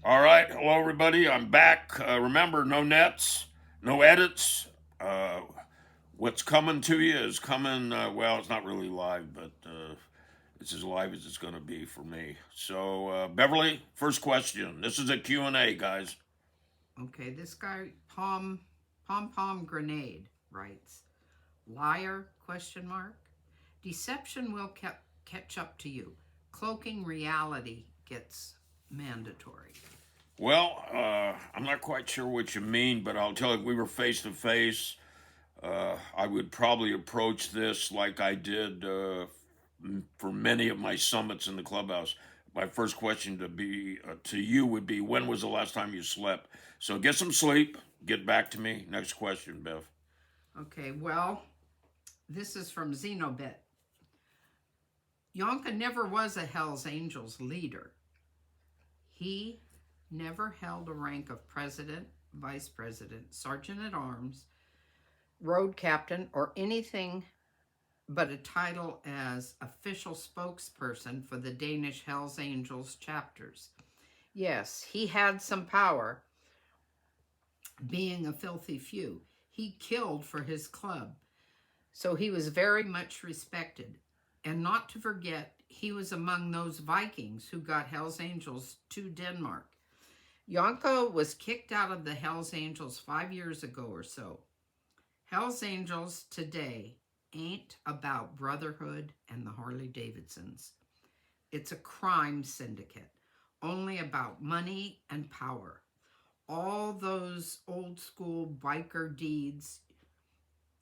All right, hello everybody. I'm back. Remember, no nets, no edits. Uh, what's coming to you is coming. Well, it's not really live, but it's as live as it's going to be for me. So, Beverly, first question. This is a Q&A, guys. Okay, this guy Pom Grenade writes, "Liar? Question mark. Deception will catch up to you. Cloaking reality gets mandatory." Well, I'm not quite sure what you mean, but I'll tell you, if we were face to face, I would probably approach this like I did for many of my summits in the clubhouse. My first question to you would be, when was the last time you slept? So get some sleep. Get back to me. Next question, Bev. Okay, well, this is from Xenobit. Yonka never was a Hells Angels leader. He never held a rank of president, vice president, sergeant at arms, road captain, or anything but a title as official spokesperson for the Danish Hells Angels chapters. Yes, he had some power, being a filthy few. He killed for his club, so he was very much respected. And not to forget, he was among those Vikings who got Hells Angels to Denmark. Yonko was kicked out of the Hells Angels 5 years ago or so. Hells Angels today ain't about brotherhood and the Harley Davidsons. It's a crime syndicate, only about money and power. All those old school biker deeds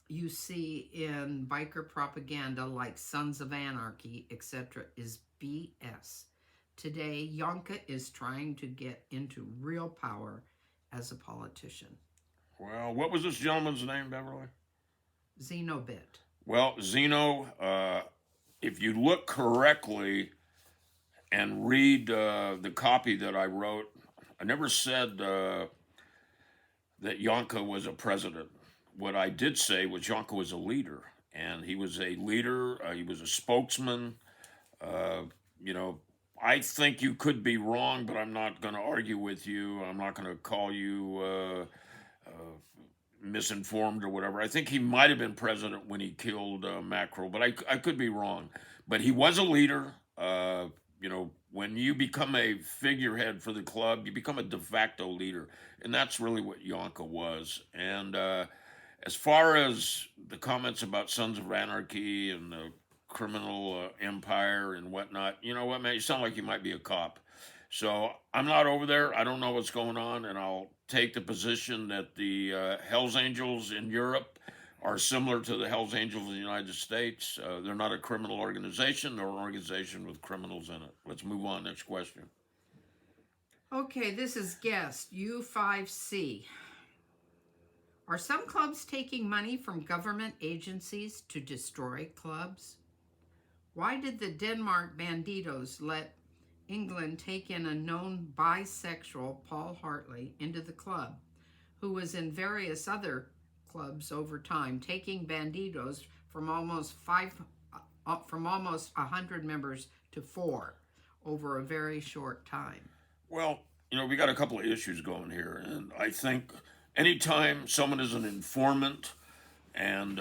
you see in biker propaganda like Sons of Anarchy, etc., is BS. Today, Yonka is trying to get into real power as a politician. Well, what was this gentleman's name, Beverly? Xenobit. Well, Zeno, if you look correctly and read the copy that I wrote, I never said that Yonka was a president. What I did say was Yonka was a leader, and he was a leader. He was a spokesman. Uh, you know, I think you could be wrong, but I'm not going to argue with you. I'm not going to call you misinformed or whatever. I think he might have been president when he killed Macro, but I could be wrong. But he was a leader. When you become a figurehead for the club, you become a de facto leader, and that's really what Yonka was. And as far as the comments about Sons of Anarchy and the criminal empire and whatnot, you know what, man? You sound like you might be a cop. So I'm not over there. I don't know what's going on, and I'll take the position that the Hell's Angels in Europe are similar to the Hell's Angels in the United States. They're not a criminal organization; they're an organization with criminals in it. Let's move on. Next question. Okay, this is guest U5C. Are some clubs taking money from government agencies to destroy clubs? Why did the Denmark Banditos let England take in a known bisexual Paul Hartley into the club, who was in various other clubs over time, taking Banditos from almost 100 members to 4 over a very short time? Well, we got a couple of issues going here, and I think anytime someone is an informant and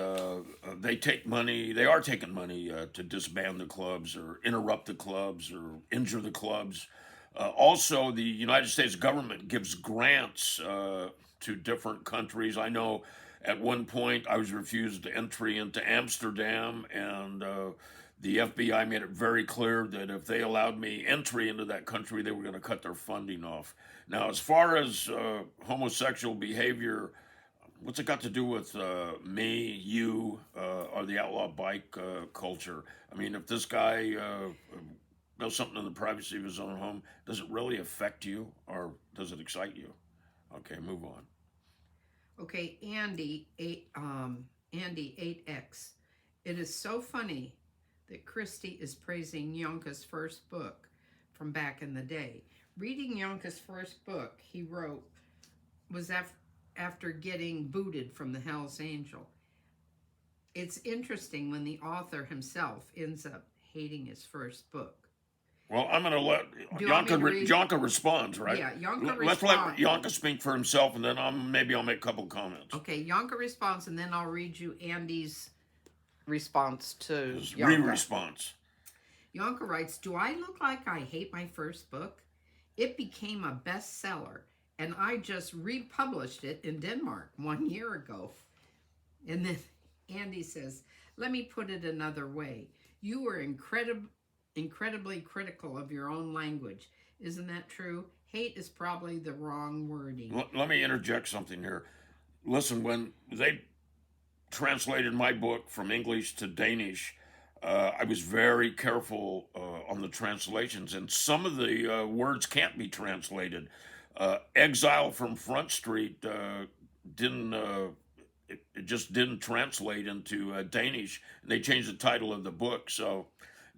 they take money, they are taking money to disband the clubs or interrupt the clubs or injure the clubs. Also, the United States government gives grants to different countries. I know at one point I was refused entry into Amsterdam, and the FBI made it very clear that if they allowed me entry into that country, they were going to cut their funding off. Now, as far as homosexual behavior, what's it got to do with me, you, or the outlaw bike culture? I mean, if this guy knows something in the privacy of his own home, does it really affect you or does it excite you? Okay, move on. Okay, Andy 8X. It is so funny that Christie is praising Yonka's first book from back in the day. Reading Yonka's first book he wrote was after getting booted from the Hells Angel. It's interesting when the author himself ends up hating his first book. Well, I'm going to let Do you want me to read? Yonka responds, right? Yeah, Yonka Let's let responds. Yonka speak for himself, and then maybe I'll make a couple comments. Okay, Yonka responds, and then I'll read you Andy's response to His Yonka. re-response. Yonka writes, "Do I look like I hate my first book? It became a bestseller, and I just republished it in Denmark 1 year ago." And then Andy says, "Let me put it another way. You were incredibly critical of your own language. Isn't that true? Hate is probably the wrong wording." Let me interject something here. Listen, when they translated my book from English to Danish, I was very careful on the translations, and some of the words can't be translated. Exile from Front Street didn't. It just didn't translate into Danish, and they changed the title of the book. So,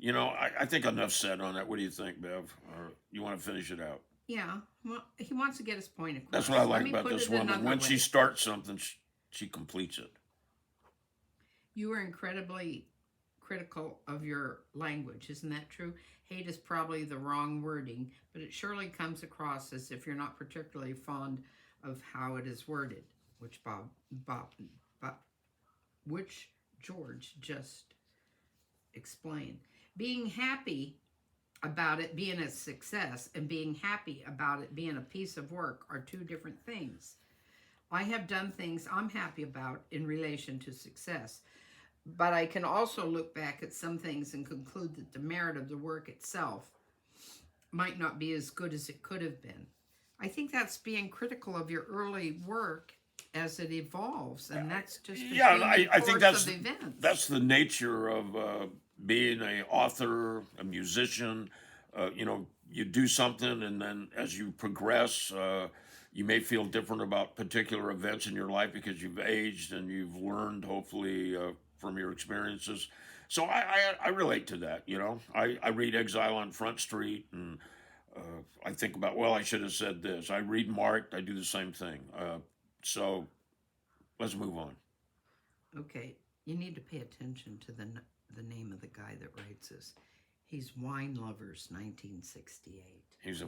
I think enough said on that. What do you think, Bev? Or you want to finish it out? Yeah, well, he wants to get his point across. That's what I like about this woman. When she starts something, she completes it. You were incredibly critical of your language. Isn't that true? Hate is probably the wrong wording, but it surely comes across as if you're not particularly fond of how it is worded, which which George just explained. Being happy about it being a success and being happy about it being a piece of work are two different things. I have done things I'm happy about in relation to success, but I can also look back at some things and conclude that the merit of the work itself might not be as good as it could have been. I think that's being critical of your early work as it evolves, and that's just I think that's of events. That's the nature of being an author, a musician. You do something, and then as you progress, you may feel different about particular events in your life because you've aged and you've learned, hopefully, from your experiences. So I relate to that. I read Exile on Front Street, and I think about, well, I should have said this. I read Marked. I do the same thing. So let's move on. Okay, you need to pay attention to the name of the guy that writes this. He's Wine Lovers 1968. He's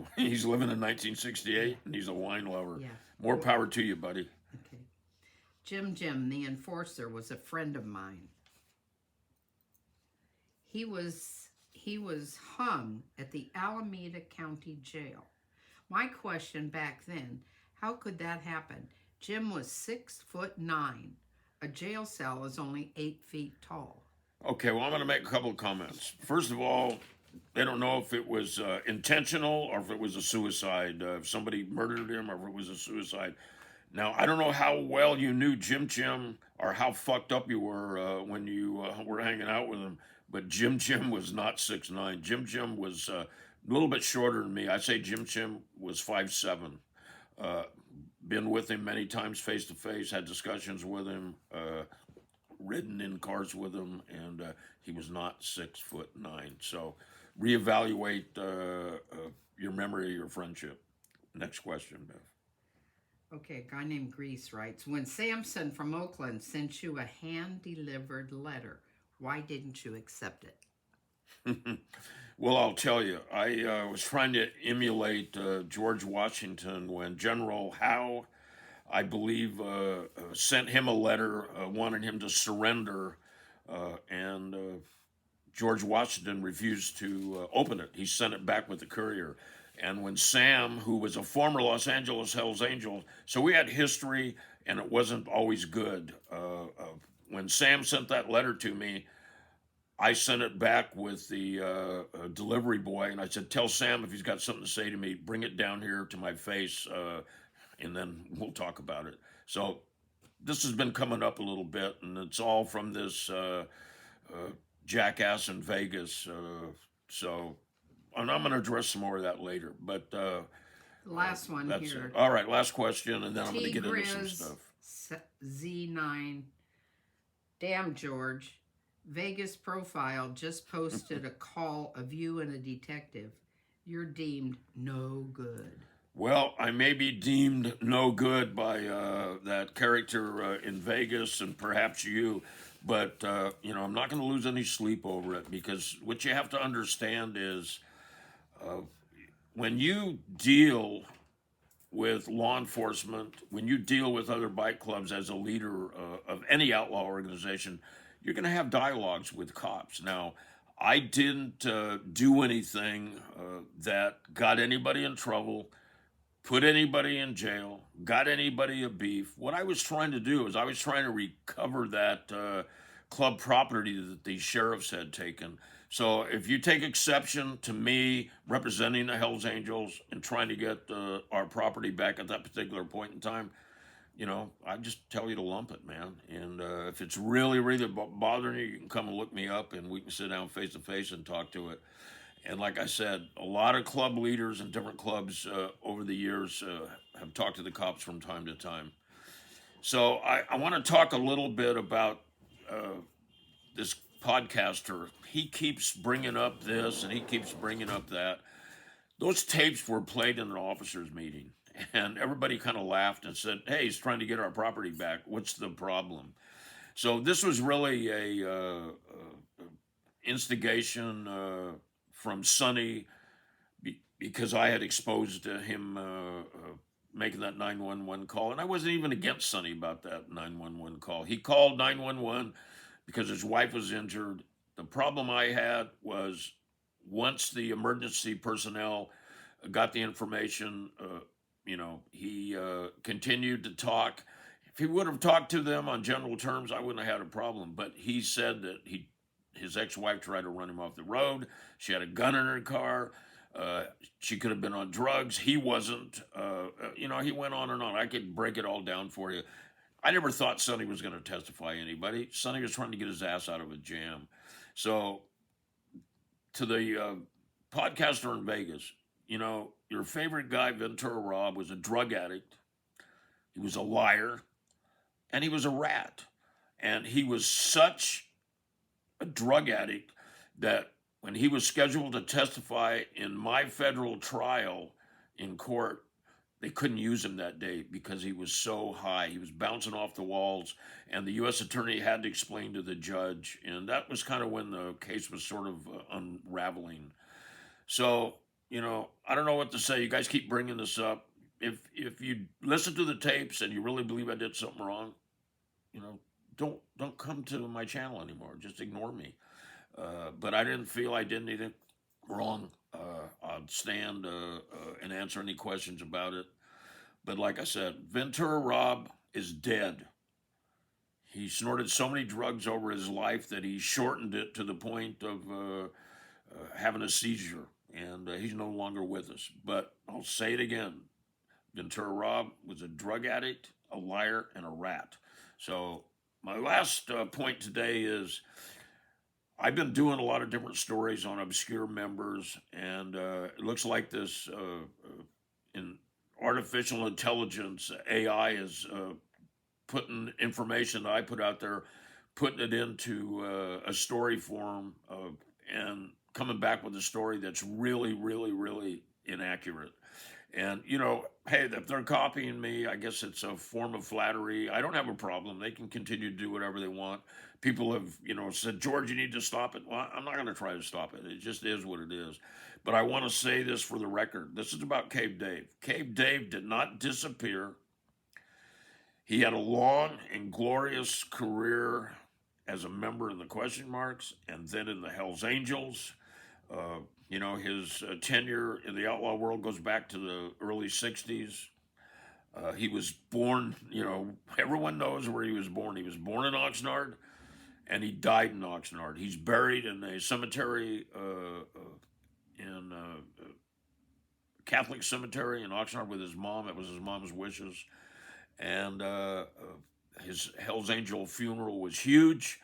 living in 1968, and he's a wine lover. Yeah. More power to you, buddy. Okay. Jim, the enforcer, was a friend of mine. He was hung at the Alameda County Jail. My question back then, how could that happen? Jim was 6'9". A jail cell is only 8 feet tall. Okay, well, I'm going to make a couple of comments. First of all, they don't know if it was intentional or if it was a suicide, if somebody murdered him or if it was a suicide. Now, I don't know how well you knew Jim or how fucked up you were when you were hanging out with him, but Jim was not 6'9". Jim was a little bit shorter than me. I say Jim was 5'7". Been with him many times face to face, had discussions with him, ridden in cars with him, and he was not 6'9". So reevaluate your memory of your friendship. Next question, Beth. Okay, a guy named Grease writes, when Samson from Oakland sent you a hand-delivered letter, why didn't you accept it? Well, I'll tell you, I was trying to emulate George Washington when General Howe, I believe, sent him a letter wanting him to surrender, and George Washington refused to open it. He sent it back with the courier. And when Sam, who was a former Los Angeles Hells Angel, so we had history, and it wasn't always good. When Sam sent that letter to me, I sent it back with the delivery boy, and I said, tell Sam if he's got something to say to me, bring it down here to my face, and then we'll talk about it. So this has been coming up a little bit, and it's all from this jackass in Vegas. And I'm going to address some more of that later. But last one here. All right, last question, and then I'm going to get into some stuff. Z9. Damn, George. Vegas Profile just posted a call of you and a detective. You're deemed no good. Well, I may be deemed no good by that character in Vegas and perhaps you, but I'm not going to lose any sleep over it, because what you have to understand is When you deal with law enforcement, when you deal with other bike clubs as a leader of any outlaw organization, you're going to have dialogues with cops. Now, I didn't do anything that got anybody in trouble, put anybody in jail, got anybody a beef. What I was trying to do is I was trying to recover that club property that these sheriffs had taken. So if you take exception to me representing the Hells Angels and trying to get our property back at that particular point in time, I just tell you to lump it, man. And if it's really, really bothering you, you can come and look me up and we can sit down face to face and talk to it. And like I said, a lot of club leaders in different clubs over the years have talked to the cops from time to time. So I want to talk a little bit about this podcaster. He keeps bringing up this and he keeps bringing up that. Those tapes were played in an officers' meeting, and everybody kind of laughed and said, "Hey, he's trying to get our property back. What's the problem?" So this was really a instigation from Sonny because I had exposed him making that 911 call, and I wasn't even against Sonny about that 911 call. He called 911 because his wife was injured. The problem I had was once the emergency personnel got the information, he continued to talk. If he would have talked to them on general terms, I wouldn't have had a problem. But he said that his ex-wife tried to run him off the road. She had a gun in her car. She could have been on drugs. He wasn't. He went on and on. I could break it all down for you. I never thought Sonny was going to testify anybody. Sonny was trying to get his ass out of a jam. So, to the podcaster in Vegas, your favorite guy, Ventura Rob, was a drug addict. He was a liar. And he was a rat. And he was such a drug addict that when he was scheduled to testify in my federal trial in court, they couldn't use him that day because he was so high. He was bouncing off the walls, and the U.S. attorney had to explain to the judge, and that was kind of when the case was sort of unraveling. So, I don't know what to say. You guys keep bringing this up. If you listen to the tapes and you really believe I did something wrong, don't come to my channel anymore. Just ignore me. But I didn't feel I did anything wrong. I'd stand and answer any questions about it. But like I said, Ventura Rob is dead. He snorted so many drugs over his life that he shortened it to the point of having a seizure. And he's no longer with us. But I'll say it again. Ventura Rob was a drug addict, a liar, and a rat. So my last point today is I've been doing a lot of different stories on obscure members, and it looks like this in artificial intelligence, AI is putting information that I put out there, putting it into a story form, and coming back with a story that's really, really, really inaccurate. And, hey, if they're copying me, I guess it's a form of flattery. I don't have a problem. They can continue to do whatever they want. People have, said, George, you need to stop it. Well, I'm not going to try to stop it. It just is what it is. But I want to say this for the record. This is about Cave Dave. Cave Dave did not disappear. He had a long and glorious career as a member in the Question Marks and then in the Hells Angels. His tenure in the outlaw world goes back to the early 60s. He was born, everyone knows where he was born. He was born in Oxnard, and he died in Oxnard. He's buried in a cemetery, in a Catholic cemetery in Oxnard with his mom. It was his mom's wishes. And his Hells Angel funeral was huge.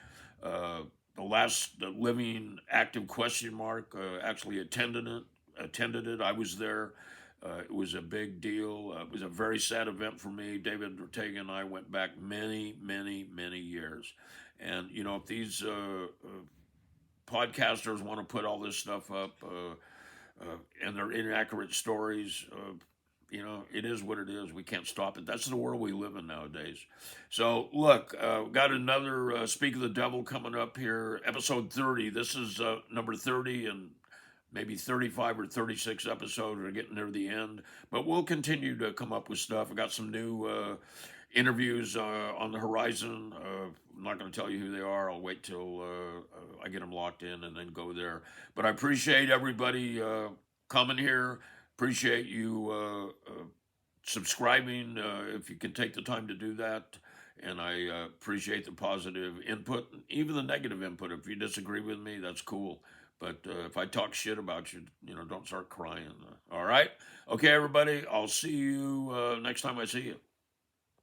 The last living active Question Mark actually attended it. I was there. It was a big deal. It was a very sad event for me. David Ortega and I went back many, many, many years. And, if these podcasters want to put all this stuff up and they're inaccurate stories, it is what it is. We can't stop it. That's the world we live in nowadays. So, look, got another Speak of the Devil coming up here, episode 30. This is number 30, and maybe 35 or 36 episodes. We're getting near the end, but we'll continue to come up with stuff. I got some new interviews on the horizon. I'm not going to tell you who they are. I'll wait till I get them locked in and then go there. But I appreciate everybody coming here. Appreciate you subscribing if you can take the time to do that. And I appreciate the positive input, even the negative input. If you disagree with me, that's cool. But if I talk shit about you, don't start crying. All right? Okay, everybody. I'll see you next time I see you.